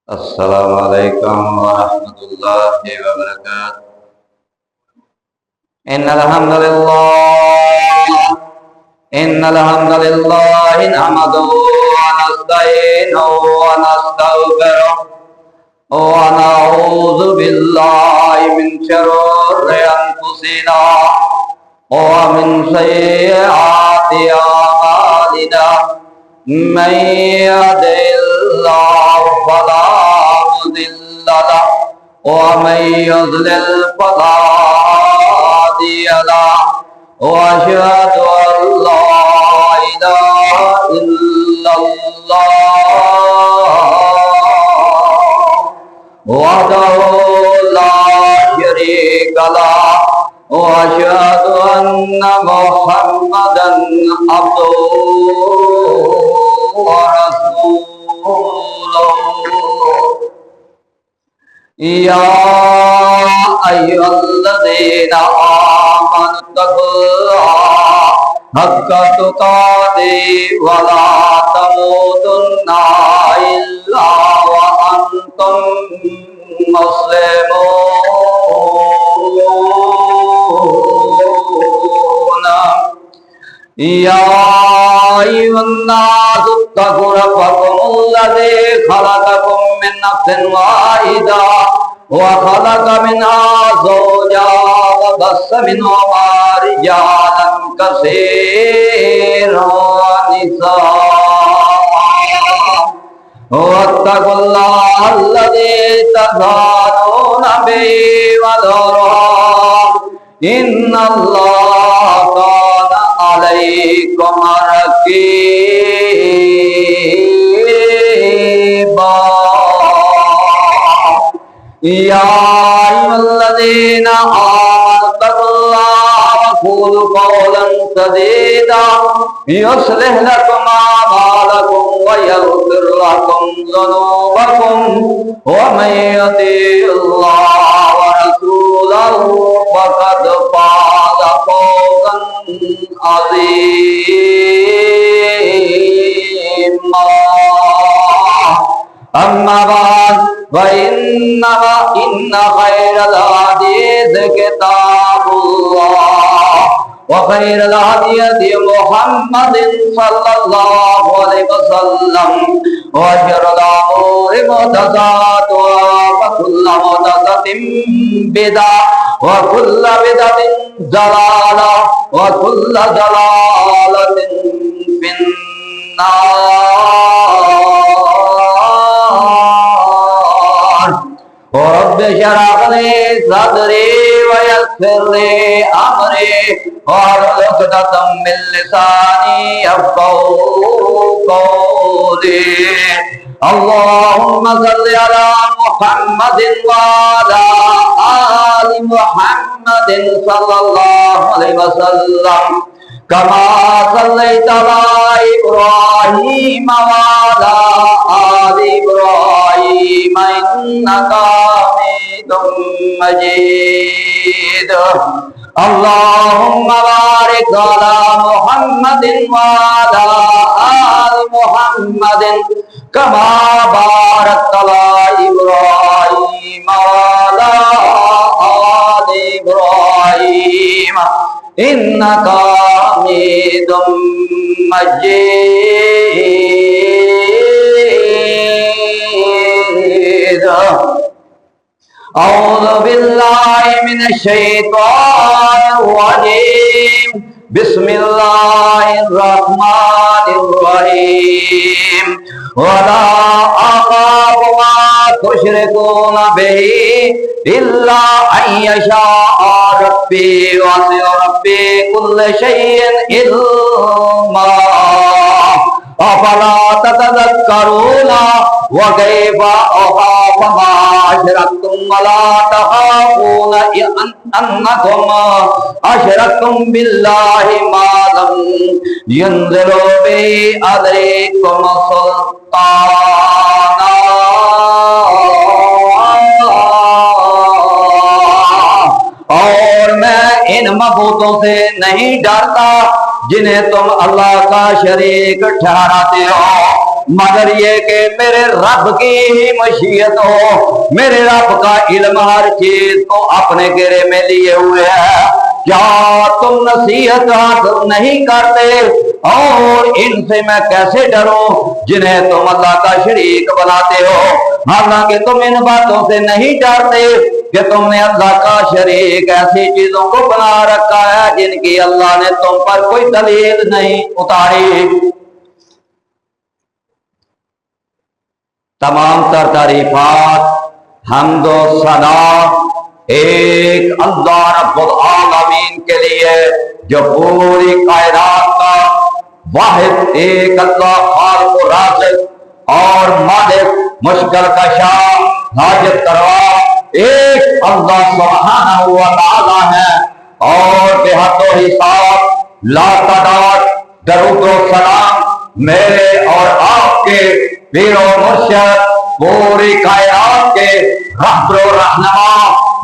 السلام عليكم ورحمة الله وبركاته. إن الحمد لله نحمده ونستعينه ونستغفره ونعوذ بالله من شرور أنفسنا ومن سيئات أعمالنا. من يهده الله فلا مضل له ومن يضلل فلا هادي له. وأشهد أن لا إله إلا الله وحده لا شريك له. وأشهد أن محمدا عبده ورسوله. يا أيها الذين آمنوا اتقوا الله حق تقاته ولا تموتن إلا وأنتم مسلمون. يا أيها الناس اتقوا ربكم الذي خلقكم من نفس واحدة وخلق منها زوجها وبث منهما رجالا كثيرا ونساء. واتقوا الله الذي تساءلون به والأرحام إن الله كان عليكم رقيبا. يا أيها الذين آمنوا اتقوا الله وقولوا قولا سديدا يصلح لكم أعمالكم ويغفر لكم ذنوبكم ومن يطع الله ورسوله فقد فاز فوزا عظيما. أما بعد فإن خير الحديث كتاب الله وخير الهدي هدي محمد صلى الله عليه وسلم وشر الأمور محدثاتها وكل محدثة بدعة وكل بدعة ضلالة وكل ضلالة في النار. رب اشرح لي صدري ويسر لي أمري واحلل عقدة من لساني يفقهوا قولي. اللهم صل على محمد وعلى آل محمد صلى الله عليه وسلم كما صليت على إبراهيم وعلى آل إبراهيم إنك حميد مجيد. اللهم بارك على محمد وعلى آل محمد كما باركت على إبراهيم وعلى آل إبراهيم إنك حميد مجيد. أعوذ بالله من الشيطان الرجيم. بسم الله الرحمن الرحيم. ولا أخاف ما تشركون به إلا أن يشاء ربي وسع ربي كل شيء علما. أفلا تتذكرون وكيف أخاف ما أشركتم ولا تخافون أنكم أشركتم بالله ما لم ينزل به عليكم سلطانا بتوں سے نہیں ڈرتا جنہیں تم اللہ کا شریک ٹھہراتے ہو، مگر یہ کہ میرے رب کی ہی مشیت ہو، میرے رب کا علم ہر چیز کو اپنے گھیرے میں لیے ہوئے ہے۔ کیا تم نصیحت حاصل نہیں کرتے؟ اور ان سے میں کیسے ڈروں جنہیں تم اللہ کا شریک بناتے ہو، حالانکہ تم ان باتوں سے نہیں ڈرتے کہ تم نے اللہ کا شریک ایسی چیزوں کو بنا رکھا ہے جن کی اللہ نے تم پر کوئی دلیل نہیں اتاری۔ تمام تر تعریفات حمد و ثنا ایک اللہ رب العالمین کے لیے جو پوری کائنات کا واحد ایک اللہ خالق و رازق اور مالک، مشکل کشا، حاجت کروا ایک اللہ سبحانہ و تعالی ہے، اور بے حد و حساب لا تعداد درود و سلام میرے اور آپ کے پیر و مرشد پوری کائنات کے رہبر و رہنما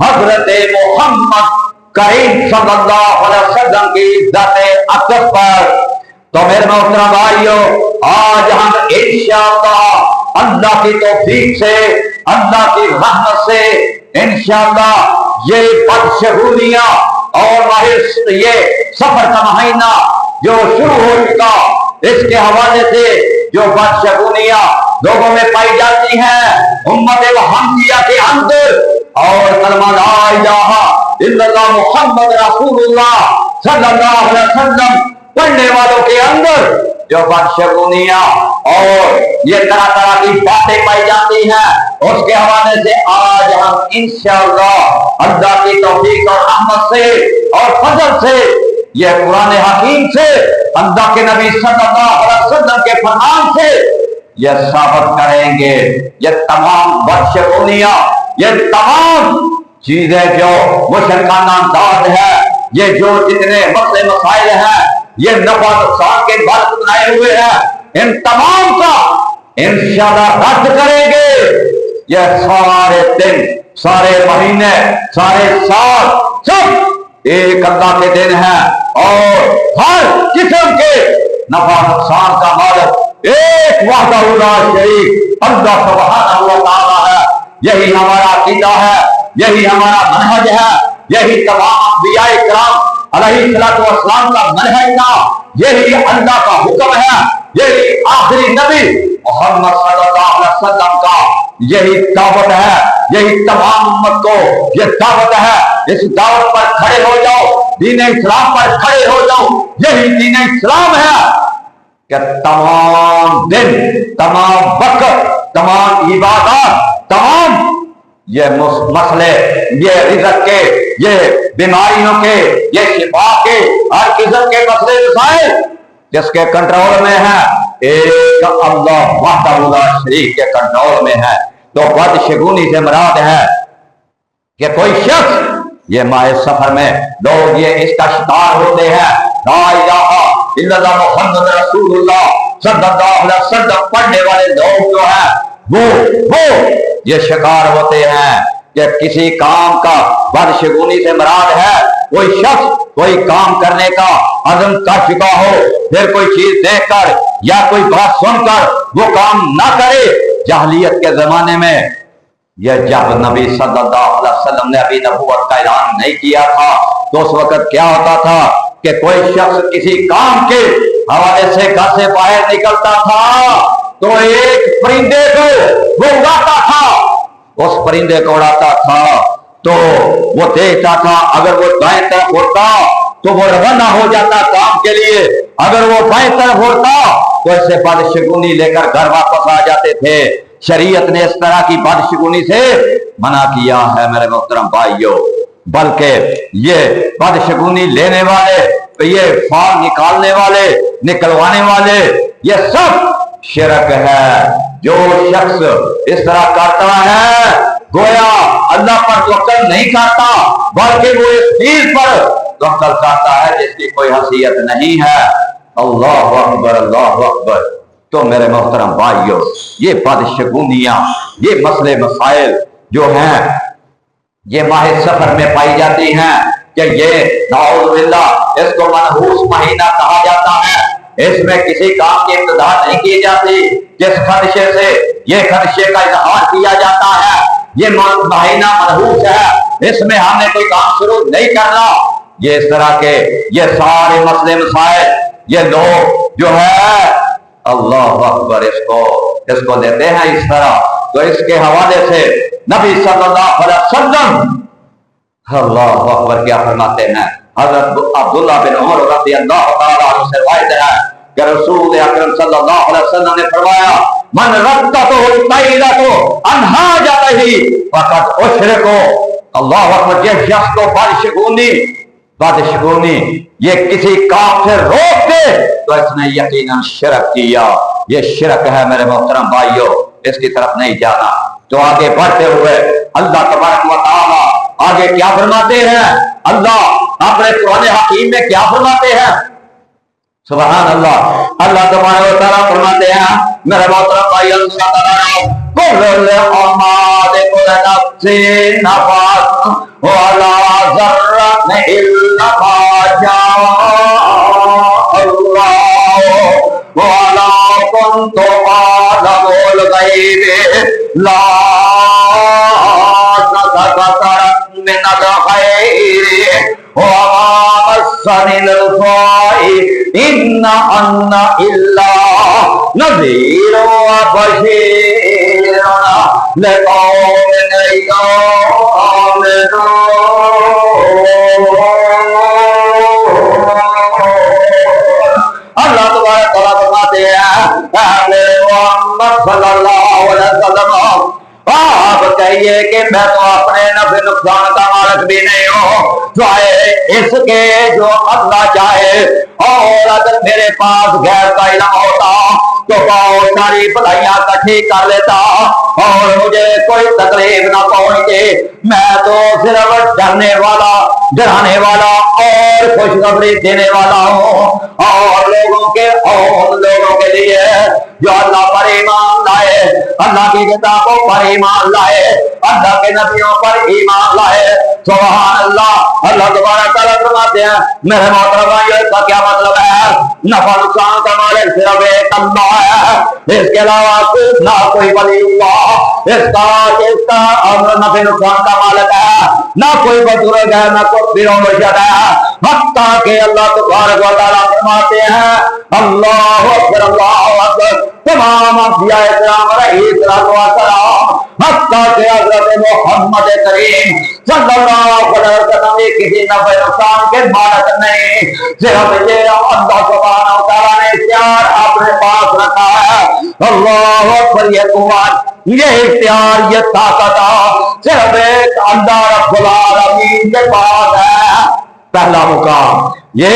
حضرت محمد کریم صلی اللہ علیہ وسلم کی ذات اقدس پر۔ تو میرے محترم بھائیو، آج ہم انشاءاللہ اللہ کی توفیق سے، اللہ کی رحمت سے انشاءاللہ یہ بدشگونیاں اور یہ سفر کا مہینہ جو شروع ہو چکا، اس کے حوالے سے جو بدشگونیاں لوگوں میں پائی جاتی ہیں امت محمدیہ کے اندر، اور کلمہ لا الہ الا اللہ محمد رسول اللہ صلی اللہ علیہ وسلم پڑھنے والوں کے اندر جو بدشگونیاں اور یہ طرح طرح کی باتیں پائی جاتی ہیں، اس کے حوالے سے آج ہم انشاءاللہ اللہ کی توفیق اور رحمت سے اور فضل سے یہ قرآن حکیم سے، اللہ کے نبی صلی اللہ علیہ وسلم کے فرمان سے یہ ثابت کریں گے یہ تمام بدشگونیاں، یہ تمام چیزیں جو مشرکانہ انداز ہے، یہ جو جتنے مسئلے مسائل ہیں، یہ نفع نقصان کے بات بنائے ہوئے ہیں، ان تمام کا انشاءاللہ رد کریں گے۔ یہ سارے دن، سارے مہینے، سارے سال سب ایک اللہ کے دن ہیں، اور ہر قسم کے نفع نقصان کا مالک ایک وحدہ لا شریک اللہ سبحانہ و تعالی ہے۔ یہی ہمارا عقیدہ ہے، یہی ہمارا منہج ہے، یہی تمام انبیاء کرام علیہ السلام کا منہج تھا، یہی اللہ کا حکم ہے، یہی آخری نبی محمد صلی اللہ علیہ وسلم کا یہی دعوت ہے، یہی تمام امت کو یہ دعوت ہے۔ اس دعوت پر کھڑے ہو جاؤ، دین اسلام پر کھڑے ہو جاؤ، یہی دین اسلام ہے کہ تمام دن، تمام وقت، تمام عبادات، تمام یہ مسئلے، یہ رزق کے، یہ بیماریوں کے، یہ شفا کے، ہر قسم کے مسئلے مسائل جس کے کنٹرول میں ہے ایک اللہ وحدہ لا شریک کے کنٹرول میں ہے۔ تو بدشگونی سے مراد ہے کہ کوئی شخص یہ ماہ سفر میں لوگ یہ اس کا شکار ہوتے ہیں، لا الہ الا اللہ محمد رسول اللہ صلی اللہ علیہ وسلم پڑھنے والے لوگ جو ہیں وہ یہ شکار ہوتے ہیں کہ کسی کام کا بدشگونی سے مراد ہے کوئی شخص کوئی کام کرنے کا عزم کر چکا ہو، پھر کوئی چیز دیکھ کر یا کوئی بات سن کر وہ کام نہ کرے۔ جاہلیت کے زمانے میں یہ جب نبی صلی اللہ علیہ وسلم نے ابھی نبوت کا اعلان نہیں کیا تھا تو اس وقت کیا ہوتا تھا کہ کوئی شخص کسی کام کے حوالے سے گھر سے باہر نکلتا تھا تو ایک پرندے کو وہ اڑاتا تھا، اس پرندے کو اڑاتا تھا تو وہ دیکھتا تھا اگر وہ دائیں طرف اڑتا تو وہ روانہ ہو جاتا کام کے لیے، اگر وہ بائیں طرف اڑتا تو اس سے بدشگونی لے کر گھر واپس آ جاتے تھے۔ شریعت نے اس طرح کی بدشگونی سے منع کیا ہے میرے محترم بھائیوں، بلکہ یہ بدشگونی لینے والے، یہ فال نکالنے والے، نکلوانے والے، یہ سب شرک ہے۔ جو شخص اس طرح کرتا ہے گویا اللہ پر توکل نہیں کرتا بلکہ وہ اس چیز پر توکل کرتا ہے جس کی کوئی حیثیت نہیں ہے۔ اللہ اکبر، اللہ اکبر۔ تو میرے محترم بھائیوں، یہ بدشگونیاں، یہ مسئلے مسائل جو ہیں یہ ماہ سفر میں پائی جاتی ہیں، کہ یہ نعوذ باللہ اس کو منحوس مہینہ کہا جاتا ہے، اس میں کسی کام کی ابتدا نہیں کی جاتی، جس خدشے سے یہ خدشے کا اظہار کیا جاتا ہے یہ مہینہ منحوس ہے، اس میں ہم نے کوئی کام شروع نہیں کرنا، یہ اس طرح کے یہ سارے مسئلے مسائل یہ لوگ جو ہے اللہ اکبر اس کو دیتے ہیں اس طرح۔ تو اس کے حوالے سے نبی صلی اللہ علیہ وسلم اللہ اکبر کیا فرماتے ہیں، حضرت عبداللہ بن عمر رضی اللہ تعالیٰ عنہ سے روایت ہے کہ رسول اکرم صلی اللہ علیہ وسلم نے فرمایا من رتبہ الطیرۃ عن حاجتہ فقد اشرک۔ اللہ اکبر، یہ شخص کو بدشگونی یہ کسی کام سے روک دے تو اس نے یقیناً شرک کیا، یہ شرک ہے میرے محترم بھائیوں، اس کی طرف نہیں جانا۔ تو آگے بڑھتے ہوئے اللہ تبارک و تعالیٰ آگے کیا فرماتے ہیں، اللہ اپنے قرآن حکیم میں کیا فرماتے ہیں، سبحان اللہ، اللہ تبارک و تعالیٰ فرماتے ہیں میرے محترم بھائیوں کل اعمال کل نفس نفس ولا ذرۃ الا ما شاء اللہ ولا كنت اعلم الغیب لا تذکرت من الخیر وما مسنی السوء ان انا الا نذیر وبشیر لقوم یؤمنون۔ اللہ تبارک تعالیٰ فرماتے ہیں اے محمد صلی اللہ علیہ وسلم آپ کہیے کہ میں تو اپنے نفع نقصان کا مالک بھی نہیں ہوں چاہے اس کے جو اللہ چاہے، اور اگر میرے پاس غیر کا علم ہوتا تو بہت ساری بھلائیاں اکٹھی کر لیتا اور مجھے کوئی تکلیف نہ پہنچے، میں تو صرف ڈرنے والا ڈرانے والا اور خوشخبری دینے والا ہوں، اور ان لوگوں کے لیے جو اللہ پر ایمان لائے، اللہ کی کتابوں پر ایمان لائے، اللہ کے نبیوں پر ایمان لائے، سبحان اللہ۔ اللہ تبارک تعالیٰ فرماتے ہیں میرے محترم بھائیو اس کا کیا مطلب ہے، نفع نقصان کا مالک صرف ایک اللہ ہے، اس کے علاوہ نہ کوئی ولی اللہ اس کا نفع نقصان کا مالک ہے، نہ کوئی بزرگ ہے، نہ کوئی پیر و مرشد ہے، حتیٰ کہ اللہ تبارک و تعالیٰ فرماتے ہیں اللہ اکبر اللہ اکبر، تمام انبیاء کرام علیہ السلام حتیٰ کہ حضرت محمد کریم صلی اللہ علیہ وسلم کسی نفع نقصان کے مالک نہیں، صرف یہ اللہ سبحانہ و تعالیٰ نے اختیار اپنے پاس رکھا ہے۔ اللہ اکبر، یہ قوت، یہ اختیار، یہ طاقت صرف ایک اللہ رب العالمین کے پاس ہے۔ پہلا مقام یہ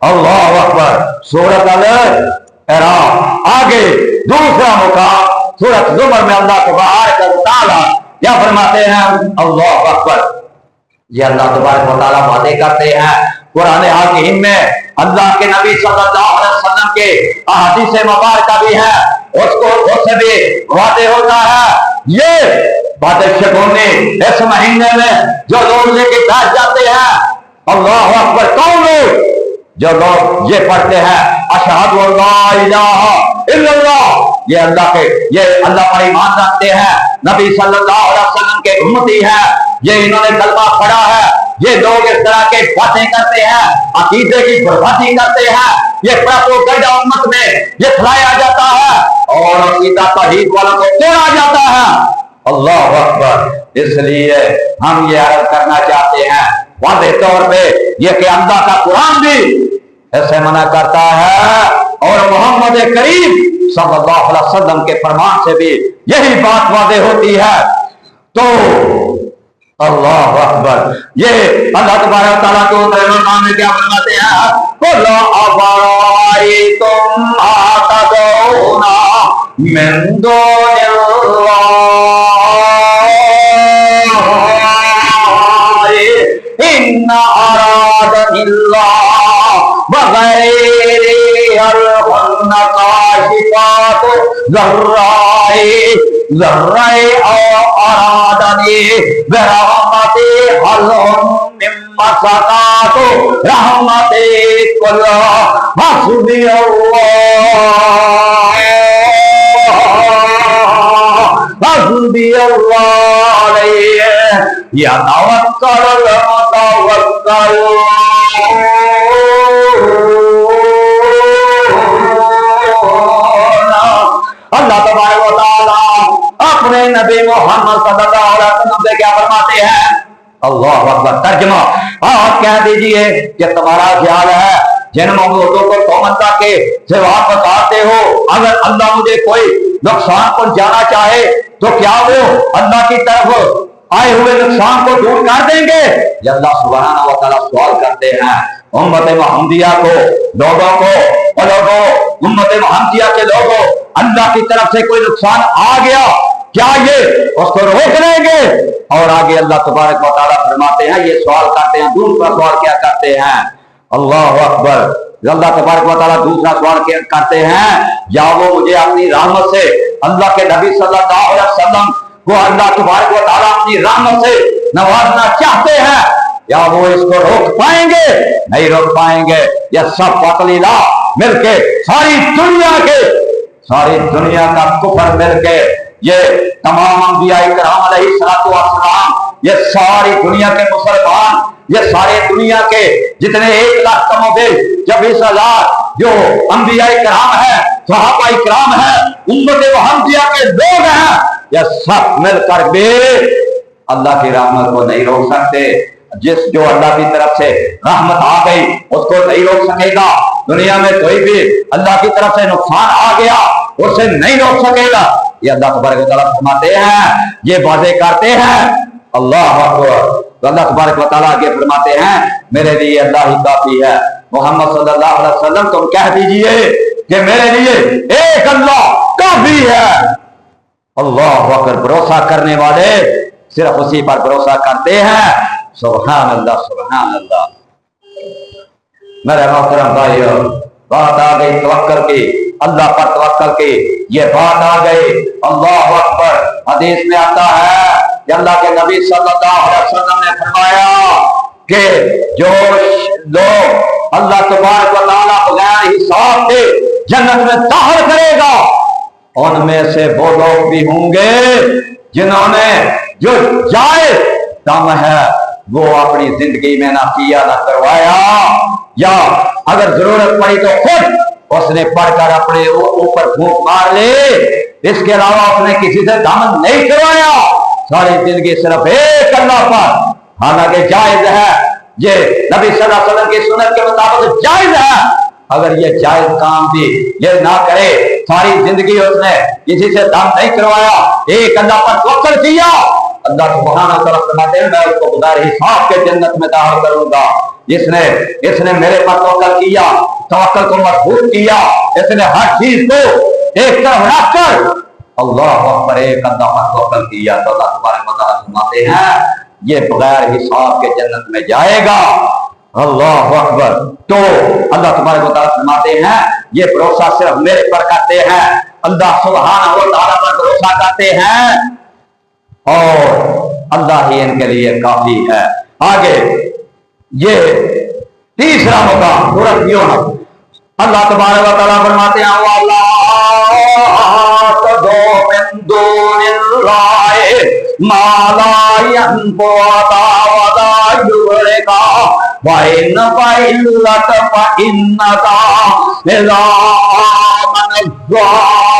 اللہ اکبر سورۃ الاعراف، آگے دوسرا مقام سورۃ زمر میں اللہ تبارک و تعالیٰ کیا فرماتے ہیں، اللہ اکبر، یہ اللہ تبارک و تعالیٰ وعدے کرتے ہیں قرآن حکیم میں، اللہ کے نبی صلی اللہ علیہ وسلم کے احادیث مبارکہ بھی ہے، اس سے بھی وعدے ہوتا ہے، یہ بادشاہوں اس مہینے میں جو لوگ لے کے بیٹھ جاتے ہیں، اللہ اکبر، کون لوگ، جو لوگ یہ پڑھتے ہیں اشہد ان لا الہ الا اللہ، یہ اللہ پر ایمان رکھتے ہیں، نبی صلی اللہ علیہ وسلم کے امتی ہیں، یہ انہوں نے کلمہ پڑھا ہے، یہ لوگ اس طرح کے باتیں کرتے ہیں، عقیدے کی بربادی کرتے ہیں، یہ پروپیگنڈا امت میں یہ پھیلایا جاتا ہے اور عقیدہ توحید والوں کو توڑا جاتا ہے۔ اللہ اکبر، اس لیے ہم یہ عرض کرنا چاہتے ہیں واضح طور پہ یہ کہ اللہ کا قرآن بھی ایسے منع کرتا ہے اور محمد کریم صلی اللہ علیہ وسلم کے فرمان سے بھی یہی بات واضح ہوتی ہے۔ تو اللہ اکبر، یہ اللہ تبارک تعالیٰ کو فرمان میں کیا فرماتے ہیں، قُلْ أَفَرَأَيْتُمْ مَا تَدْعُونَ مِن دُونِ إن أرادني الله بغير هن كاشفات ذرائي أو أرادني برحمتي هل هم من مسکات رحمت کل حسبی اللہ حسبی اللہ علیہ یتوکل المتوکلون اللہ تبارک و تعالی اپنے نبی محمد صلی اللہ علیہ وسلم سے کیا فرماتے ہیں؟ اللہ اکبر. ترجمہ آپ کہہ دیجئے کہ تمہارا خیال ہے جن موضوعوں کو تم اللہ کے سوا بتاتے ہو اگر اللہ مجھے کوئی نقصان پہنچانا چاہے تو کیا وہ اللہ کی طرف آئے ہوئے نقصان کو دور کر دیں گے؟ یہ اللہ سبحانہ و تعالیٰ سوال کرتے ہیں امت محمدیہ کو، لوگوں کو، امت محمدیہ کے لوگوں، اللہ کی طرف سے کوئی نقصان آ گیا کیا یہ اس کو روک لیں گے؟ اور آگے اللہ تبارک و تعالیٰ فرماتے ہیں، یہ سوال کرتے ہیں، دوسرا سوال کیا کرتے ہیں؟ اللہ اکبر. اللہ تبارک و تعالیٰ دوسرا سوال کیا کرتے ہیں؟ یا وہ مجھے اپنی رحمت سے اللہ کے نبی صلی اللہ علیہ وسلم کو اللہ تبارک و تعالیٰ اپنی رحمت سے نوازنا چاہتے ہیں، یا وہ اس کو روک پائیں گے؟ نہیں روک پائیں گے. یہ سب قتلیلا مل کے ساری دنیا کا کفر مل کے یہ تمام انبیاء کرام علیہ السلام، یہ ساری دنیا کے مسلمان، یہ سارے دنیا کے جتنے 1,00,000 کم ہو گئے 24,000 جو انبیاء کرام ہیں، صحابہ کرام ہیں، امت محمدیہ کے لوگ ہیں، یہ سب مل کر بھی اللہ کی رحمت کو نہیں روک سکتے. جو اللہ کی طرف سے رحمت آ گئی اس کو نہیں روک سکے گا. دنیا میں کوئی بھی اللہ کی طرف سے نقصان آ گیا اسے نہیں روک سکے گا. یہ اللہ تبارک و تعالیٰ فرماتے ہیں، یہ واضح کرتے ہیں. اللہ اکبر. اللہ تبارک و تعالیٰ آگے فرماتے ہیں، میرے لیے اللہ ہی کافی ہے. محمد صلی اللہ علیہ وسلم تم کہہ دیجئے کہ میرے لیے ایک اللہ کافی ہے. اللہ اکبر. بھروسہ کرنے والے صرف اسی پر بھروسہ کرتے ہیں. سبحان اللہ سبحان اللہ. میرے محترم بھائیو، بات آ گئی توکل کی، اللہ پر توکل کی. یہ بات آ گئی. اللہ اکبر. حدیث میں آتا ہے کہ اللہ کے نبی صلی اللہ علیہ وسلم نے فرمایا کہ جو لوگ اللہ تبارک و تعالیٰ بغیر حساب کے جنت میں داخل کرے گا ان میں سے وہ لوگ بھی ہوں گے جنہوں نے جو جائز دم ہے وہ اپنی زندگی میں نہ کیا نہ کروایا، یا اگر ضرورت پڑی تو خود اس نے پڑھ کر اپنے اوپر پھونک مار لے. اس کے علاوہ اس نے کسی سے دامن نہیں کروایا. ساری زندگی صرف ایک اللہ پر. حالانکہ جائز ہے، یہ نبی صلی اللہ علیہ وسلم کی سنت کے مطابق جائز ہے. اگر یہ جائز کام بھی یہ نہ کرے، ساری زندگی اس نے کسی سے دم نہیں کروایا، ایک اللہ پر توکل کیا، اللہ سبحانہ وتعالیٰ فرماتے ہیں میں اس کو بغیر حساب کے جنت میں داخل کروں گا. اس نے میرے پر توکل کیا، توکل کو مضبوط کیا، اس نے ہر چیز کو ایک طرف رکھ کر اللہ اکبر ایک اللہ پر توکل کیا، تو اللہ تبارک و تعالیٰ فرماتے ہیں یہ بغیر حساب کے جنت میں جائے گا. اللہ اکبر. تو اللہ تبارک و تعالیٰ فرماتے ہیں یہ بھروسہ صرف میرے پر کرتے ہیں، اللہ سبحانہ و تعالیٰ پر بھروسہ کرتے ہیں اور اللہ ہی ان کے لیے کافی ہے. آگے یہ تیسرا مقام سورۃ یونس. اللہ تبارک و تعالیٰ فرماتے ہیں وَلَا تَدْعُ مِن دُونِ اللَّهِ مَا لَا يَنفَعُكَ وَلَا يُضِرُّكَ وَإِن فَعَلْتَ فَإِنَّكَ إِذًا مِنَ الظَّالِمِينَ.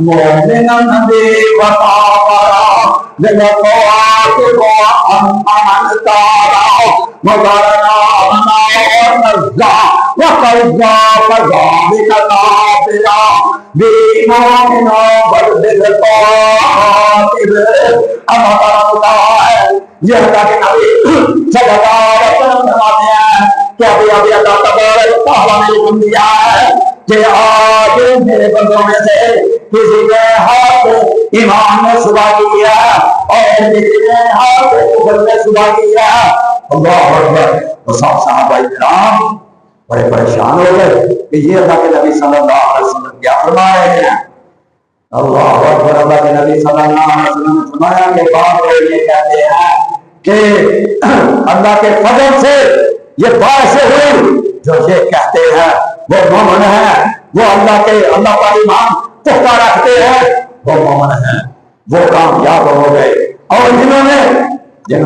مؤمنا بي وطابرا للطاعات وأمن تارا مغرنا ونزع وقرضا فذلك كافرا بإيماننا بالطاعات أمر الله یہ اللہ کے نبی صلی اللہ علیہ وسلم فرماتے ہیں کہ ابھی اللہ تبارک و تعالیٰ نے حکم دیا ہے کہ آج میرے بندوں میں سے کسی نے ہاتھ ایمان میں صبح کیا اور کسی نے ہاتھ کفر میں صبح کیا. اللہ اکبر. تو سب صحابہ کرام بڑے پریشان ہو گئے کہ یہ اللہ کے نبی صلی اللہ علیہ وسلم کیا فرما رہے ہیں. اللہ اکبر. اللہ کے نبی صلی اللہ علیہ وسلم نے فرمایا کہ بعض لوگ یہ کہتے ہیں کہ اللہ کے فضل سے یہ بارش ہوئی, جو یہ کہتے ہیں وہ مومن ہیں, وہ اللہ پر ایمان پختہ رکھتے ہیں, وہ مومن ہیں, وہ کامیاب ہو گئے. اور جنہوں نے یہ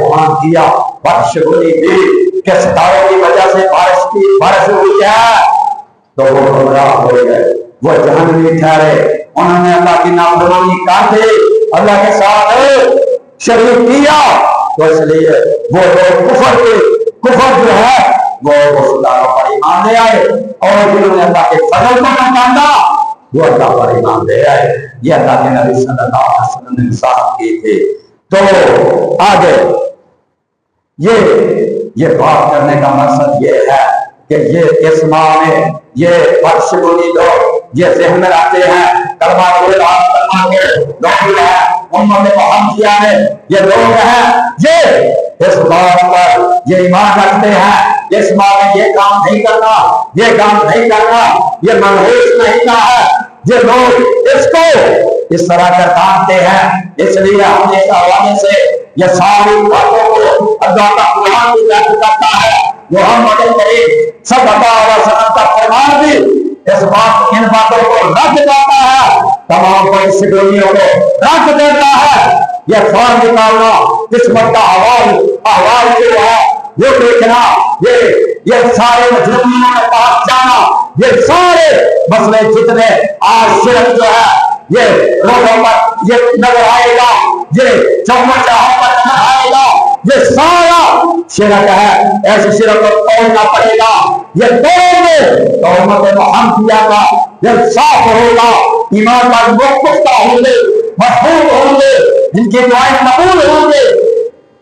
گمان کیا بارش ہوئی تھی کہ ستاروں کی وجہ سے بارش ہوئی ہے, تو وہ گمراہ ہو گئے, وہ جہنمی ٹھہرے. انہوں نے اللہ کی نافرمانی کر دی, اللہ کے ساتھ شریک کیا, تو اس لیے وہ لوگ کفر جو ہے وہ خداوں پر ایمان لے آئے, اور جنہوں نے اللہ کے فضل کو پہچانا وہ اللہ پر ایمان لے آئے. یہ اللہ کے نبی صلی اللہ علیہ وسلم نے مثال کی تھی. تو آگے یہ بات کرنے کا مقصد یہ ہے کہ یہ اس ماہ میں یہ بدشگونی لوگ یہ ذہن میں رکھتے ہیں کلمہ کے لوگ ہیں, امت محمدیہ ہے, یہ لوگ ہیں, یہ اس بات پر یہ ایمان رکھتے ہیں اس ماہ میں یہ کام نہیں کرنا, یہ کام نہیں کرنا, یہ منحوس نہیں کا ہے. یہ لوگ اس کو اس طرح کر کامتے ہیں. اس لیے ہم اس حوالے سے یہ ساری باتوں کو اللہ کا قرآن بھی بیان کرتا ہے, محمد کریم صلی اللہ علیہ وسلم کا فرمان بھی اس بات ان باتوں کو رد کرتا ہے, تمام بدشگونیوں کو رد دیتا ہے. یہ فارم نکالنا, قسمت کا احوال جو ہے وہ دیکھنا, یہ سارے مجرمین کے پاس جانا, یہ سارے مسئلے جتنے آج شرک جو ہے یہ لوگوں پر یہ نظر آئے گا, یہ چمچاہوں پر نظر آئے گا, یہ سارا شرک ہے. ایسی شرک کو توڑنا پڑے گا. یہ توڑیں گے تو امت محمدیہ کا یہ صاف ہوگا, ایمان پر لوگ پختہ ہوں گے, محفوظ ہوں گے, ان کی دعائیں قبول ہوں گے.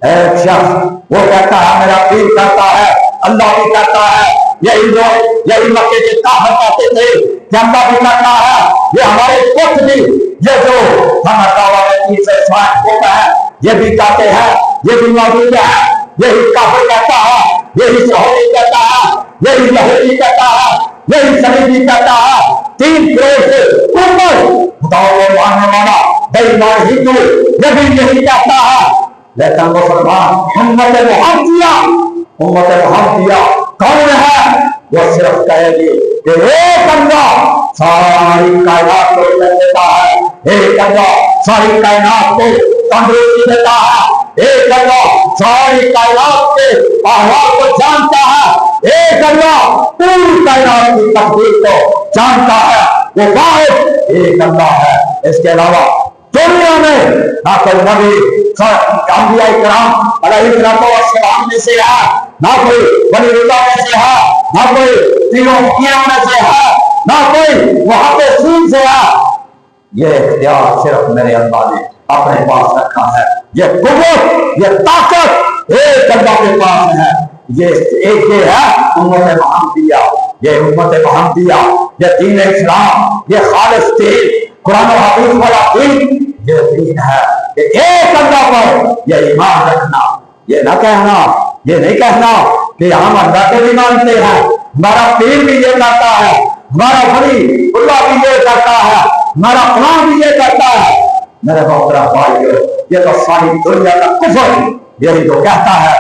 ایک شخص وہ کہتا ہے میرا پیر کرتا ہے, اللہ بھی کرتا ہے, یہی مکے کے کافر کہتے تھے کہ اللہ بھی کرتا ہے, یہ ہمارے پتر بھی, یہ جو ہمارا والے پیر سے سوائن ہوتا ہے یہ بھی کہتے ہیں, یہ بھی موجود ہے. یہی کافر کہتا ہے, یہی سہولی کہتا ہے, یہی یہودی کہتا ہے, یہی صلیبی کہتا ہے. 3 کروڑ سے اوپر خداؤں کو ماننے والا بے ایمان ہندو یہ بھی یہی کہتا ہے. لیکن مسلمان امت محمدیہ کون ہے؟ وہ صرف کہے گی کہ ایک اللہ ساری کائنات کو عزت دیتا ہے, ایک اللہ ساری کائنات کو تندرستی دیتا ہے, ایک اللہ ساری کائنات کے احوال کو جانتا ہے, ایک اللہ پوری کائنات کی تقدیر کو جانتا ہے. وہ واحد ایک اللہ ہے. اس کے علاوہ دنیا میں نہ کوئی نبی انبیاء کرام علیہ السلام میں سے ہے, نہ کوئی ولی اللہ میں سے ہے, نہ کوئی تینوں میں سے ہے, نہ کوئی محدثین سے ہے. یہ اختیار صرف میرے اللہ نے اپنے پاس رکھا ہے. یہ قوت, یہ طاقت ایک اللہ کے پاس ہے. یہ ہے امت محمدیہ, یہ امت محمدیہ, یہ دین اسلام, یہ خالص دین, قرآن و حدیث والا دین, یہ دین ہے کہ ایک اللہ پر یہ ایمان رکھنا. یہ نہ کہنا, یہ نہیں کہنا کہ ہم اللہ کو بھی مانتے ہیں, ہمارا پیر بھی یہ کرتا ہے, ہمارا ولی اللہ بھی یہ کرتا ہے, ہمارا فلاں بھی یہ کرتا ہے. میرے محترم بھائیو, یہ تو ساری دنیا کا کفر یہی تو کہتا ہے.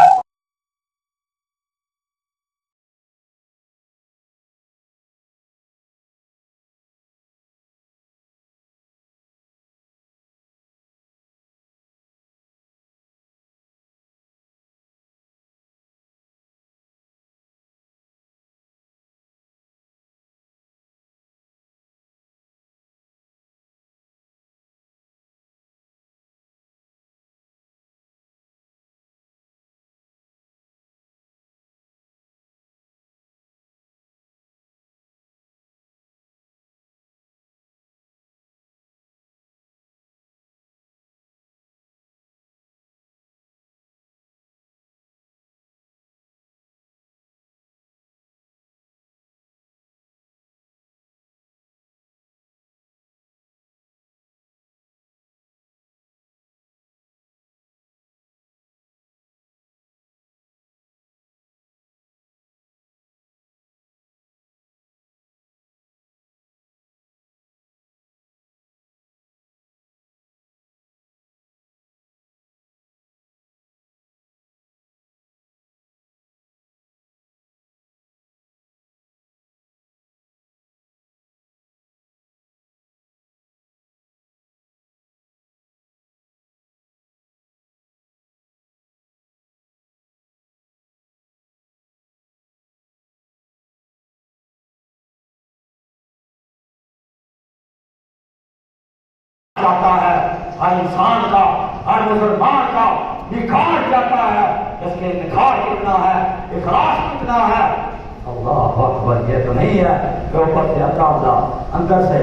چاہتا ہے ہر انسان کا، ہر مسلمان کا نکھار چاہتا ہے، اس کے نکھار کتنا ہے، اخلاص کتنا ہے۔ اللہ اکبر، یہ تو نہیں ہے کہ اوپر سے اللہ اللہ اندر سے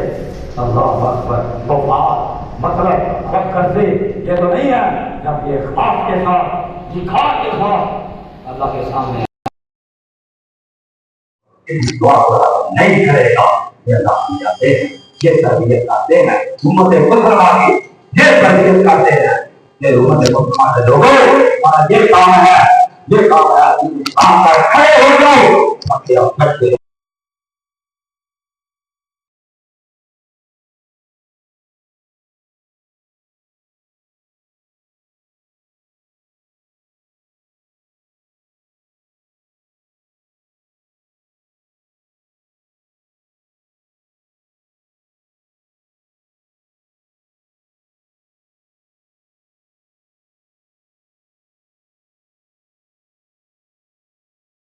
اللہ اکبر وہ بات مطلب خود کرتے، یہ تو نہیں ہے جب یہ اخلاص کے ساتھ نکھار کے ساتھ اللہ کے سامنے دعا نہیں کرے گا یہ اللہ جاتے ہیں، یہ تربیت کرتے ہیں امت مسلمہ کی، یہ تربیت کرتے ہیں یہ امت مسلمہ کے لوگوں، اور یہ کام ہے، یہ کام ہے، کام پر کھڑے ہو جاؤ اپنے آپ کے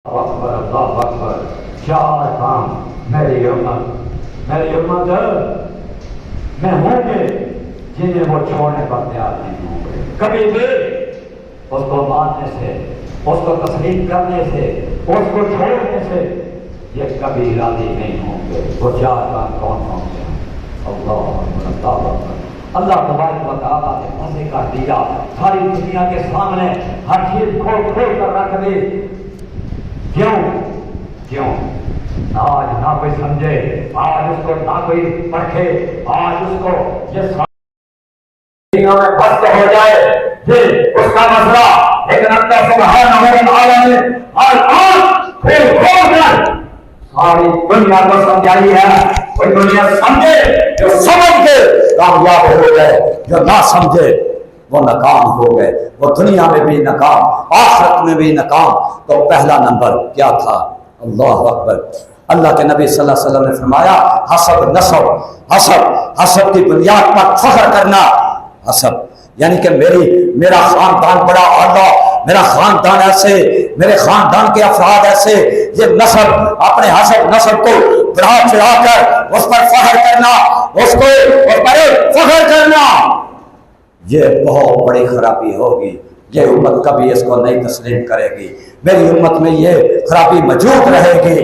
اکبر اللہ اکبر۔ چار کام میری امت میں ہوں گے جنہیں وہ چھوڑنے پر تیار نہیں ہوں گے، کبھی بھی اس کو ماننے سے، اس کو تسلیم کرنے سے، اس کو چھوڑنے سے یہ کبھی راضی نہیں ہوں گے۔ وہ چار کام کون سے ہیں؟ اللہ اکبر۔ اللہ تبارک و تعالیٰ نے مزے کا دیا، ساری دنیا کے سامنے ہر چیز کھول کھول کر رکھ دی۔ کیوں آج نہ کوئی سمجھے، آج اس کو نہ کوئی پرکھے، آج اس کو یہ دنیا میں بست ہو جائے یہ اس کا مسئلہ، لیکن اللہ سبحانہ و تعالیٰ نے آج کھول کھول کر ساری دنیا کو سمجھائی ہے۔ کوئی دنیا سمجھے جو سمجھ کے کامیاب ہو گئے، جو نہ سمجھے وہ ناکام ہو گئے، وہ دنیا میں بھی ناکام، آخرت میں بھی ناکام۔ تو پہلا نمبر کیا تھا؟ اللہ اکبر۔ اللہ کے نبی صلی اللہ علیہ وسلم نے فرمایا حسب نسب، حسب کی بنیاد پر فخر کرنا، حسب یعنی کہ میرا خاندان بڑا اعلیٰ، میرا خاندان ایسے، میرے خاندان کے افراد ایسے، یہ نسب، اپنے حسب نسب کو بڑھا چڑھا کر اس پر فخر کرنا، اس پر فخر کرنا، یہ بہت بڑی خرابی ہوگی۔ یہ امت کبھی اس کو نہیں تسلیم کرے گی، میری امت میں یہ خرابی موجود رہے گی،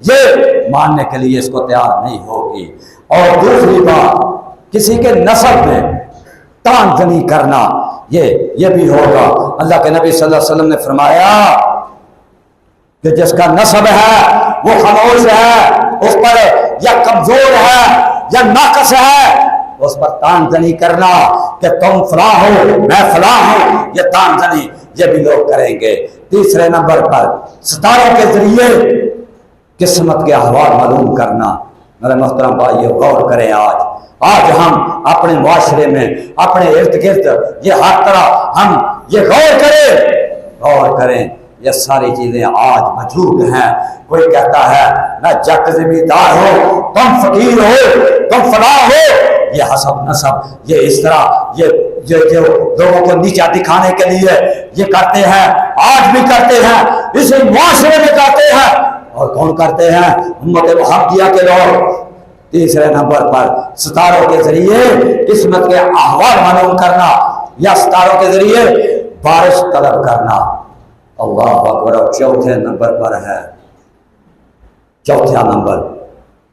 یہ ماننے کے لیے اس کو تیار نہیں ہوگی۔ اور دوسری بات، کسی کے نسب میں تان زنی کرنا، یہ بھی ہوگا۔ اللہ کے نبی صلی اللہ علیہ وسلم نے فرمایا کہ جس کا نسب ہے وہ خاموش ہے، اس پر یا کمزور ہے یا ناقص ہے، اس پر تان زنی کرنا کہ تم فلاں ہو میں فلاں ہوں، یہ تان زنی یہ بھی لوگ کریں گے۔ تیسرے نمبر پر ستاروں کے ذریعے قسمت کے احوال معلوم کرنا۔ میرے محترم بھائیو غور کریں، آج ہم اپنے معاشرے میں اپنے ارد گرد یہ ہر طرح ہم یہ غور کریں، یہ ساری چیزیں آج موجود ہیں۔ کوئی کہتا ہے میں جٹ زمیندار ہوں، تم فقیر ہو، تم فلاں ہو، یہ حسب نسب، یہ اس طرح یہ جو لوگوں کو نیچا دکھانے کے لیے یہ کرتے ہیں، آج بھی کرتے ہیں، اس معاشرے میں کرتے ہیں۔ اور کون کرتے ہیں؟ امت محمدیہ کے لوگ۔ تیسرے نمبر پر ستاروں کے ذریعے قسمت کے احوال معلوم کرنا، یا ستاروں کے ذریعے بارش طلب کرنا۔ اللہ اکبر۔ چوتھے نمبر پر ہے، چوتھا نمبر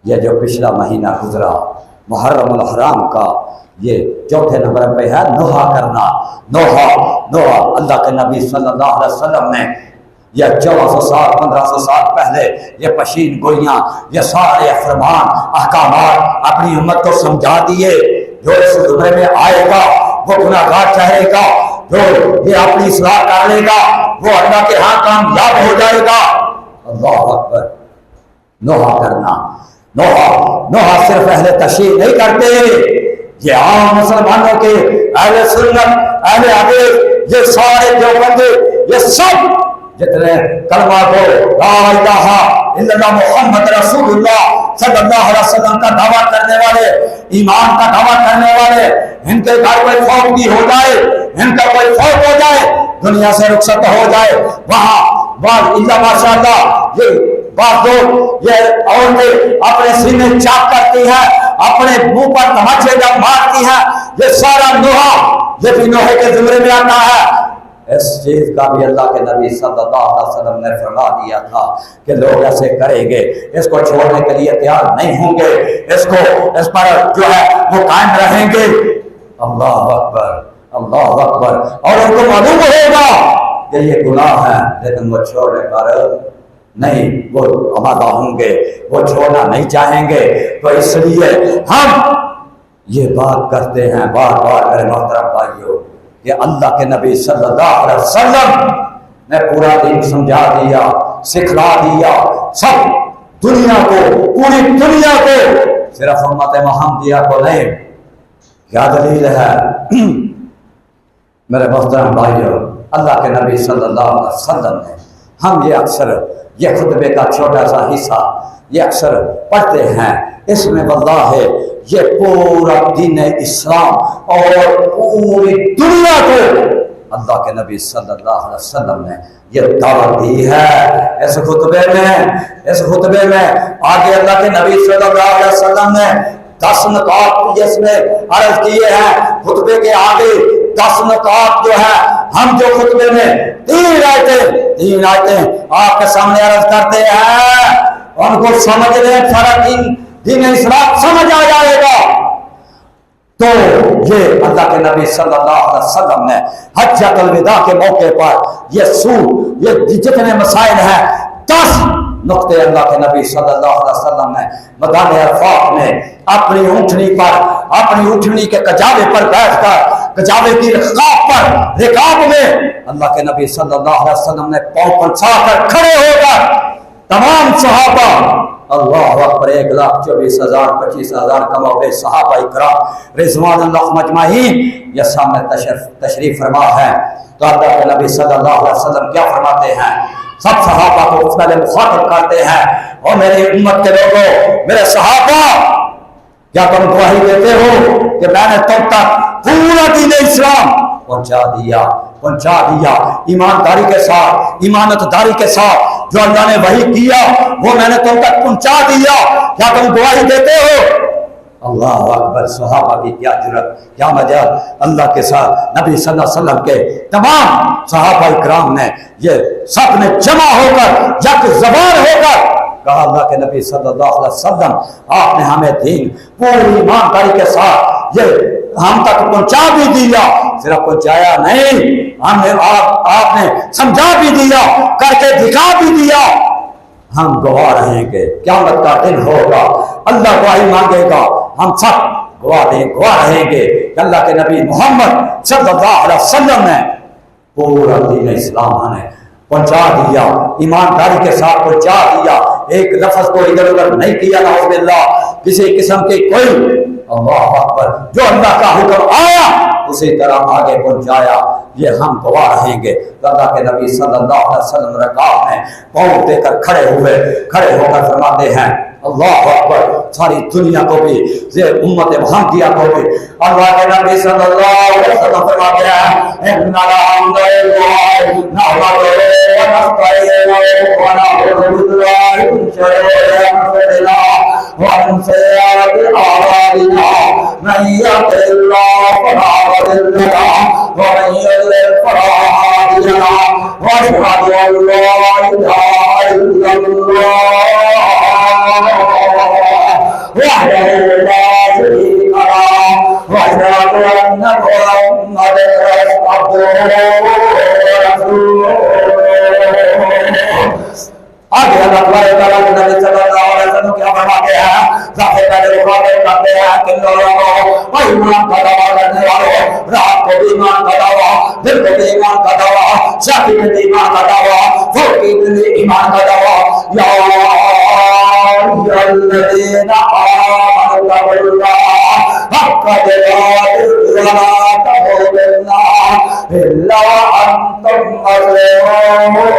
یہ جو پچھلا مہینہ گزرا محرم الحرام کا، یہ چوتھے نمبر پہ ہے نوحہ کرنا۔ نوحہ اللہ کے نبی صلی اللہ علیہ وسلم نے یہ 1400 سال 1500 سال پہلے یہ پشین گوئیاں، یہ سارے فرمان احکامات اپنی امت کو سمجھا دیے۔ جو اس زمرے میں آئے گا وہ گناہگار ٹھہرے گا، جو یہ اپنی اصلاح کر لے گا وہ اللہ کے ہاں کامیاب ہو جائے گا۔ اللہ اکبر۔ نوحہ کرنا، نوحہ صرف اہل تشیع نہیں کرتے، یہ عام مسلمانوں کے اہل سنت، اہل حدیث، یہ سارے دیوبندی، یہ سب جتنے کلمہ کو لا الہ الا اللہ محمد رسول اللہ صلی اللہ علیہ وسلم کا دعویٰ کرنے والے، ایمان کا دعویٰ کرنے والے، ان کے گھر کوئی فوت بھی ہو جائے، ان کا کوئی فوت ہو جائے، دنیا سے رخصت ہو جائے، وہاں اللہ ماشاءاللہ بعض لوگ یہ عورتیں اپنے سینے چاک کرتی ہیں، اپنے منہ پر تماچے جب مارتی ہیں، یہ سارا نوحہ یہ بھی نوحے کے زمرے میں آتا ہے۔ اس چیز کا بھی اللہ کے نبی صلی اللہ علیہ وسلم نے فرما دیا تھا کہ لوگ ایسے کریں گے، اس کو چھوڑنے کے لیے تیار نہیں ہوں گے، اس پر جو ہے وہ قائم رہیں گے۔ اللہ اکبر، اللہ اکبر۔ اور ان کو معلوم ہوگا کہ یہ گناہ ہے، لیکن وہ چھوڑنے پر نہیں، وہ آمادہ ہوں گے، وہ چھوڑنا نہیں چاہیں گے۔ تو اس لیے ہم یہ بات کرتے ہیں بار بار میرے محترم بھائیوں کہ اللہ کے نبی صلی اللہ علیہ وسلم نے پورا دین سمجھا دیا، سکھلا دیا سب دنیا کو، پوری دنیا کو، صرف امت محمدیہ کو نہیں۔ کیا دلیل ہے میرے محترم بھائیوں؟ اللہ کے نبی صلی اللہ علیہ وسلم نے، ہم یہ اکثر یہ خطبے کا چھوٹا سا حصہ یہ اکثر پڑھتے ہیں، اس میں واللہ ہے یہ پورا دین اسلام اور پوری دنیا کو اللہ کے نبی صلی اللہ علیہ وسلم نے یہ دعوت دی ہے۔ اس خطبے میں آگے اللہ کے نبی صلی اللہ علیہ وسلم نے 10 نکات اس میں عرض کیے ہیں۔ خطبے کے آگے 10 نکات جو ہے ہم جو خطبے میں 3 آیتیں آپ کے سامنے عرض کرتے ہیں، ان کو سمجھ لیں، سارا دین اسلام سمجھ آ جائے گا۔ تو یہ اللہ کے نبی صلی اللہ علیہ وسلم نے حجۃ الوداع کے موقع پر یہ جتنے مسائل ہیں 10 نقطے اللہ کے نبی صلی اللہ علیہ وسلم نے میدان عرفات میں اپنی اونٹنی کے کجاوے پر بیٹھ کر، کجاوے کی رکاب میں اللہ کے نبی صلی اللہ علیہ وسلم نے پاؤں پنسا کر کھڑے ہو کر تمام صحابہ، اللہ اکبر، 1,24,000 25,000 کم و بیش صحابہ اکرام رضوان اللہ مجمعین یہ سامنے تشریف فرما ہے۔ تو اللہ کے نبی صلی اللہ علیہ وسلم کیا فرماتے ہیں؟ سب صحابہ کو پہلے مخاطب کرتے ہیں، اور میری امت کے لوگوں، میرے صحابہ، کیا تم گواہی دیتے ہو کہ میں نے تم تک پورا دین اسلام پہنچا دیا ایمانداری کے ساتھ، ایمانتداری کے ساتھ، جو اللہ نے وحی کیا وہ میں نے تم تک پہنچا دیا، کیا تم گواہی دیتے ہو؟ اللہ اکبر، صحابہ کی کیا جرات، کیا مجال! اللہ کے ساتھ نبی صلی اللہ علیہ وسلم کے تمام صحابہ اکرام نے یہ سب نے جمع ہو کر یک زبان ہو کر کہا، اللہ کے نبی صلی اللہ علیہ وسلم آپ نے ہمیں دین پوری ایمانداری کے ساتھ یہ ہم تک پہنچا بھی دیا، صرف پہنچایا نہیں، آپ نے سمجھا بھی دیا، کر کے دکھا بھی دیا۔ ہم گواہ رہیں گے، قیامت کا دن ہوگا، اللہ گواہی مانگے گا، ہم سب گواہ رہیں گے کہ اللہ کے نبی محمد صلی اللہ علیہ وسلم نے پورا دین اسلام نے پہنچا دیا، ایمانداری کے ساتھ پہنچا دیا، ایک لفظ کو ادھر ادھر نہیں کیا، نعوذ باللہ، کسی قسم کی کوئی، اللہ اکبر، جو اللہ کا حکم آیا اسی طرح آگے پہنچایا۔ یہ ہم گواہ رہیں گے۔ تو اللہ کے نبی صلی اللہ علیہ وسلم رکعت میں پاؤں دے کر کھڑے ہو کر فرماتے ہیں، اللہ اکبر، ساری دنیا کو بھی، یہ امت محمدیہ کو بھی اللہ کے نبی صلی اللہ علیہ وسلم فرماتے ہیں، ان الحمد للہ نحمدہ ونستعینہ ونعوذ باللہ من شرور انفسنا ومن سیئات اعمالنا، من یهده اللہ فلا مضل له ومن يضلل فلا هادي له، واشهد ان لا اله الا الله وحده لا شريك له، واشهد ان محمدا عبده ورسوله۔ آگے اللہ تعالیٰ کے نبی صلی اللہ علیہ وسلم کیا فرماتے ہیں؟ سب سے پہلے مخاطب کرتے ہیں کہ لوگوں، ایمان کا دعویٰ کرنے والوں، رات کو بھی ایمان کا دعویٰ، دل کو بھی ایمان کا دعویٰ، شادی میں بھی ایمان کا دعویٰ، فوقی میں بھی ایمان کا دعویٰ، یا الذین آمنوا اتقوا اللہ حق تقاته ولا تموتن الا وانتم مسلمون۔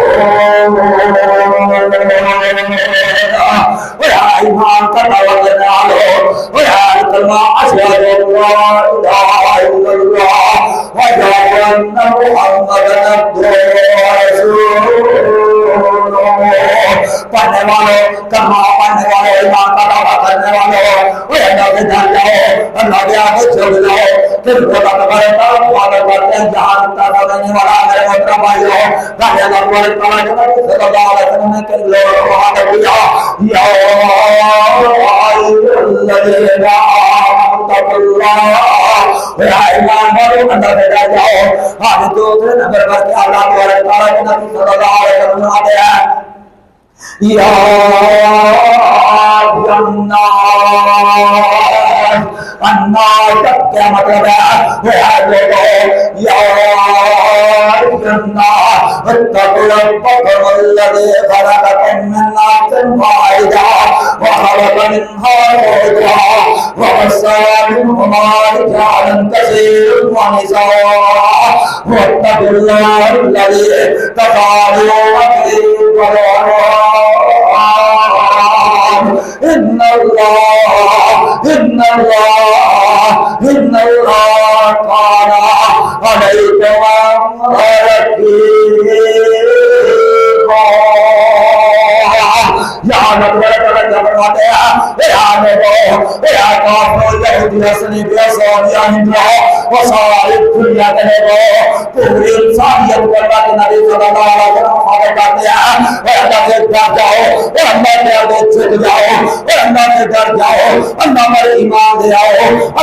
ایمان کا دعویٰ دینے والوں، کلمہ اشہد ان لا الہ الا اللہ واشہد ان محمدا عبدہ ورسولہ، پڑھنے والوں, کلمہ پڑھنے والوں, ایمان کا دعویٰ کرنے والوں, وہ اللہ سے ڈر جاؤ, اللہ کے آگے جھک جاؤ. پھر خدا تبارک تعالیٰ وعدہ کرتے ہیں جہاں تک دینے والا میرے محترم بھائیو, کہ اللہ تبارک تعالیٰ کے نبی صلی اللہ علیہ وسلم نے کن لوگوں کو وعدہ کیا, یا الذین آمنوا اتقوا اللہ, اے ایمان والو اللہ سے ڈر جاؤ. آج دوسرے نمبر پر کہ اللہ تبارک تعالیٰ کے نبی صلی اللہ علیہ وسلم آتے ہیں, یا الناس کیا مطلب ہے, یا الناس اتقوا ربکم الذی خلقکم من نفس واحدہ وخلق منها زوجها وبث منهما رجالا كثيرا ونساء واتقوا الله الذي تساءلون به والأرحام ان اللہ کان علیکم رقیبا. یہاں نبی فرماتے ہیں, اے آدمو, اے کافرو, یہودی نصرانی بیسوری ہندو و ساری دنیا کے لوگوں, پوری انسانیت کو اللہ کے نبی صلی اللہ علیہ وسلم خبر کرتے ہیں, اے اللہ سے ڈر جاؤ, اے اللہ کے آگے جھک جاؤ, اے اللہ سے ڈر جاؤ, اللہ پر ایمان لے آؤ,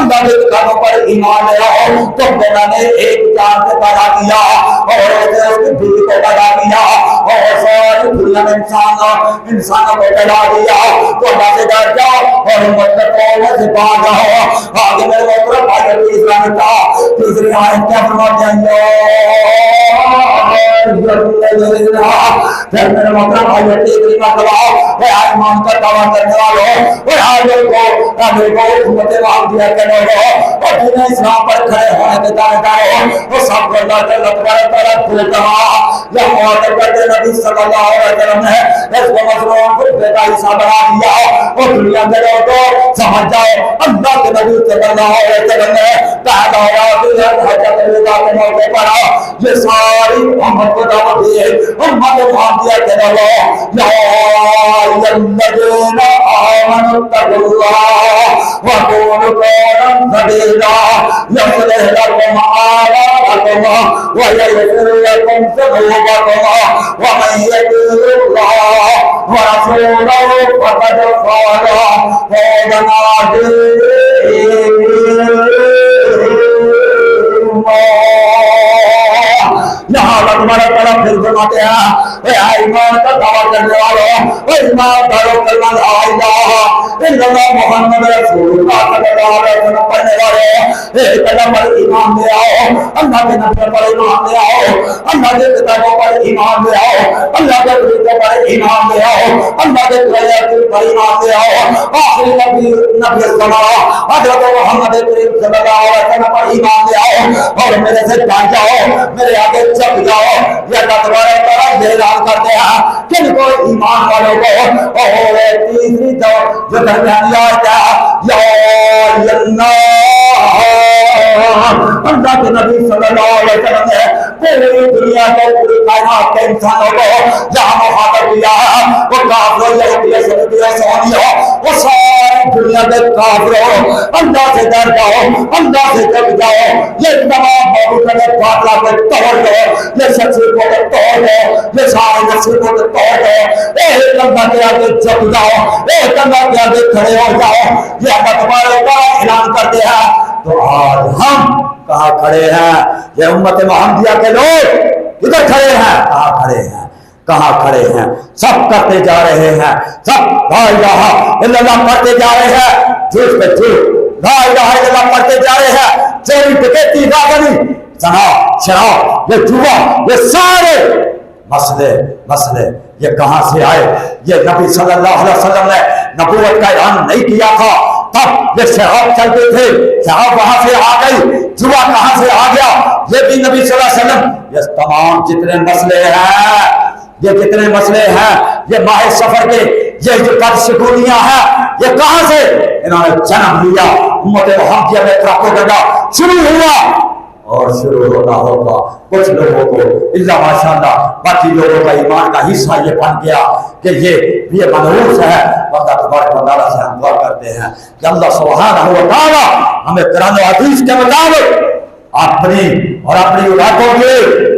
اللہ کے کتابوں پر ایمان لے آؤ. تم کو میں نے ایک جان سے پیدا کیا اور اس کی بیوی کو پیدا کیا اور ساری دنیا میں انسانوں کو پیدا دیا, تو اللہ سے ڈر جاؤ اور متقوں سے باز جاؤ. آگے میرے محترم بھائیو تیسرا نکتا, تیسری آیت کیا فرماتے ہیں, پھر میرے محترم بھائیو تیسری مرتبہ اے ایمان کا دعویٰ کرنے والوں, اے آگے کو حکومت محمدیہ کے لوگوں اور جنہیں اسلام پر کھڑے ہونے کے دعویداروں, وہ سب کو اللہ تعالیٰ بھولتا یا معاذ کرتے نبی صلی اللہ علیہ وسلم نے اس کو مسلمان کو بے کا حصہ بنا دیا. اور دنیا کے لوگوں سمجھ جاؤ, اللہ کے نبی صلی اللہ علیہ وسلم نے پیدا ہوا حجت الوداع کے موقع پر یہ ساری امت کو دعوت دی, امت محمدیہ کے لوگوں, یا الذین آمنوا اتقوا اللہ وقولوا قولا سدیدا یصلح لکم اعمالکم ویغفر لکم ذنوبکم ومن یطع اللہ ورسولہ فقد فاز فوزا عظیما. یہاں اللہ تعالیٰ پھر فرماتے ہیں, اے ایمان کا دعویٰ کرنے والوں, اے ایمان دارو کلمہ لا الہ الا اللہ محمد رسول اللہ صلی اللہ علیہ وسلم پڑھنے والے, ایک قدم پر ایمان لے آؤ, اللہ کے نبی پر ایمان لے آؤ, اللہ کے کتابوں پر ایمان لے آؤ, اللہ کے طریقوں پر ایمان لے آؤ, اللہ کے قرآن پر ایمان لے آؤ, آخری نبی السلام حضرت محمد کریم صلی اللہ علیہ وسلم پر ایمان لے آؤ اور میرے سے ڈر جاؤ, میرے آگے چپ جاؤ. یہ اللہ تبارک تعالیٰ یہ اعلان کرتے ہیں کہ ان کو ایمان والوں کو. اور تیسری جو درمیانی آیت ہے, یا اللہ کے نبی صلی اللہ علیہ وسلم نے پوری دنیا کو, پوری کائنات کے انسانوں کو جہاں مخاطب کیا ہے, وہ کافروں, یہودیوں, سنیوں, سوانیوں, وہ ساری دنیا کے کافروں, اللہ سے ڈر جاؤ, اللہ سے جگ جاؤ. یہ تمام معبودوں کے باطلا کو توڑ دو, یہ شخصیتوں کو توڑ دو, یہ سارے نصیبوں کو توڑ دو, ایک اللہ کے آگے جگ جاؤ, ایک اللہ کے آگے کھڑے ہو جاؤ. یہ اللہ تبارک تعالیٰ اعلان کرتے ہیں. تو آج ہم کہاں کھڑے ہیں, یہ امت محمدیہ کے لوگ ادھر کھڑے ہیں, کہاں کھڑے ہیں, کہاں کھڑے ہیں, سب کرتے جا رہے ہیں, سب لا الہ الا اللہ پڑھتے جا رہے ہیں, جھوٹ پہ جھوٹ لا الہ الا اللہ پڑھتے جا رہے ہیں, چوری ڈکیتی راگنی زنا شراب یہ جوا یہ سارے مسئلے یہ کہاں سے آئے. یہ نبی صلی اللہ علیہ وسلم نے نبوت کا اعلان نہیں کیا تھا تب یہ شراب چلتے تھے, شراب وہاں سے آ گئی, جوا کہاں سے آ گیا, یہ بھی نبی صلی اللہ علیہ وسلم. یہ تمام جتنے مسئلے ہیں, یہ کتنے مسئلے ہیں, یہ ماہ سفر کے یہ جو بدشگونیاں ہیں, یہ کہاں سے انہوں نے جنم لیا. امت محمدیہ میں پروپیگنڈا شروع ہوا اور شروع ہوتا ہوگا کچھ لوگوں کو اللہ ماشاءاللہ باقی لوگوں کا ایمان کا حصہ یہ بن گیا کہ یہ منحوس ہے. اللہ تبارک و تعالیٰ سے ہم دعا کرتے ہیں کہ اللہ سبحانہ و تعالیٰ ہمیں قرآن و حدیث کے مطابق اپنی اور اپنی اولادوں کے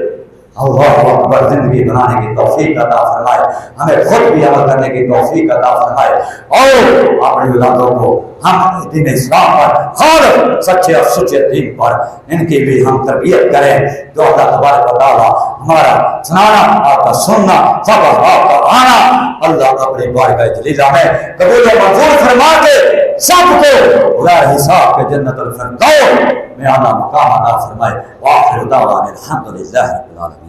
اللہ اکبر زندگی بنانے کی توفیق عطا فرمائے. ہمیں خود بھی عمل کرنے کی توفیق عطا فرمائے اور اپنی اولادوں کو ہم دین اسلام پر اور سچے اور سچے دین پر ان کی بھی ہم تربیت کریں. جو اللہ تبارک و تعالیٰ ہمارا سنانا آپ کا سننا سب آپ کا آنا اللہ اپنی بارگاہ جلیلہ میں قبول و منظور فرما کے سب کو غیر حساب کے جنت الفردوس میں اعلیٰ مقام عطا فرمائے. وآخر دعوانا الحمدللہ رب العالمین.